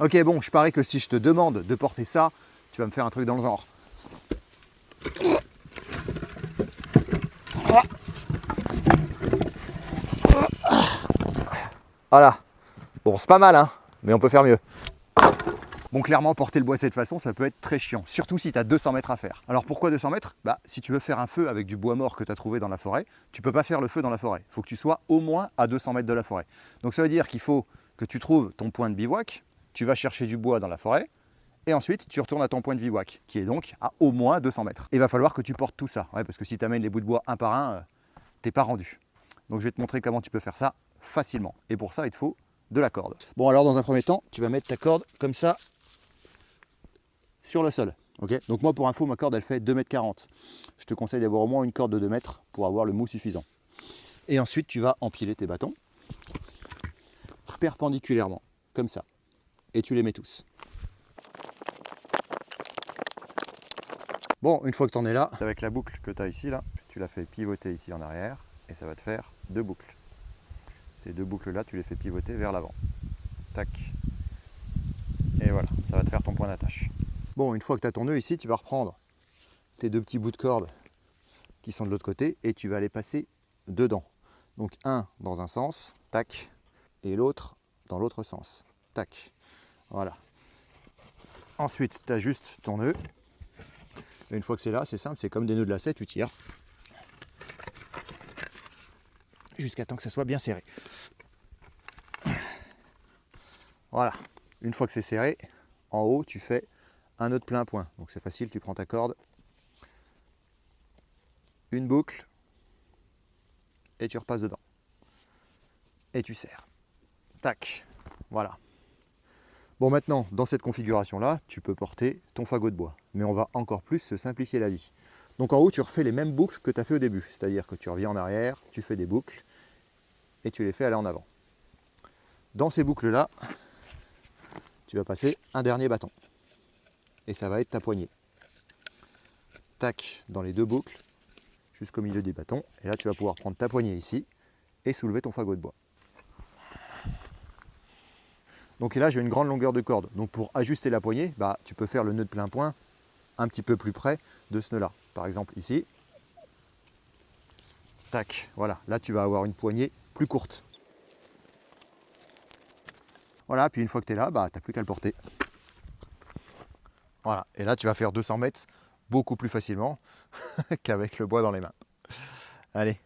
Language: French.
Ok, bon, je parie que si je te demande de porter ça, tu vas me faire un truc dans le genre. Voilà. Bon, c'est pas mal, hein, mais on peut faire mieux. Bon, clairement, porter le bois de cette façon, ça peut être très chiant, surtout si tu as 200 mètres à faire. Alors pourquoi 200 mètres? Bah, si tu veux faire un feu avec du bois mort que tu as trouvé dans la forêt, tu peux pas faire le feu dans la forêt. Il faut que tu sois au moins à 200 mètres de la forêt. Donc ça veut dire qu'il faut que tu trouves ton point de bivouac, tu vas chercher du bois dans la forêt, et ensuite tu retournes à ton point de bivouac, qui est donc à au moins 200 mètres. Il va falloir que tu portes tout ça, parce que si tu amènes les bouts de bois un par un, t'es pas rendu. Donc je vais te montrer comment tu peux faire ça facilement. Et pour ça, il te faut de la corde. Bon, alors dans un premier temps, tu vas mettre ta corde comme ça sur le sol. Okay, donc moi, pour info, ma corde, elle fait 2,40 m. Je te conseille d'avoir au moins une corde de 2 mètres pour avoir le mou suffisant. Et ensuite, tu vas empiler tes bâtons perpendiculairement, comme ça. Et tu les mets tous. Bon, une fois que tu en es là, avec la boucle que tu as ici, là, tu la fais pivoter ici en arrière, et ça va te faire 2 boucles. Ces 2 boucles-là, tu les fais pivoter vers l'avant. Tac. Et voilà, ça va te faire ton point d'attache. Bon, une fois que tu as ton nœud ici, tu vas reprendre tes 2 petits bouts de corde qui sont de l'autre côté et tu vas les passer dedans. Donc un dans un sens, tac, et l'autre dans l'autre sens, tac. Voilà. Ensuite, tu ajustes ton nœud. Et une fois que c'est là, c'est simple, c'est comme des nœuds de lacet, tu tires jusqu'à temps que ça soit bien serré. Voilà. Une fois que c'est serré, en haut, tu fais un nœud de plein point. Donc c'est facile, tu prends ta corde, une boucle, et tu repasses dedans. Et tu serres. Tac. Voilà. Bon, maintenant, dans cette configuration-là, tu peux porter ton fagot de bois. Mais on va encore plus se simplifier la vie. Donc en haut, tu refais les mêmes boucles que tu as fait au début. C'est-à-dire que tu reviens en arrière, tu fais des boucles, et tu les fais aller en avant. Dans ces boucles-là, tu vas passer un dernier bâton. Et ça va être ta poignée. Tac, dans les 2 boucles, jusqu'au milieu des bâtons. Et là, tu vas pouvoir prendre ta poignée ici, et soulever ton fagot de bois. Donc et là, j'ai une grande longueur de corde. Donc pour ajuster la poignée, bah, tu peux faire le nœud de plein point un petit peu plus près de ce nœud-là. Par exemple ici. Tac, voilà. Là, tu vas avoir une poignée plus courte. Voilà, puis une fois que tu es là, bah, tu n'as plus qu'à le porter. Voilà, et là, tu vas faire 200 mètres beaucoup plus facilement qu'avec le bois dans les mains. Allez.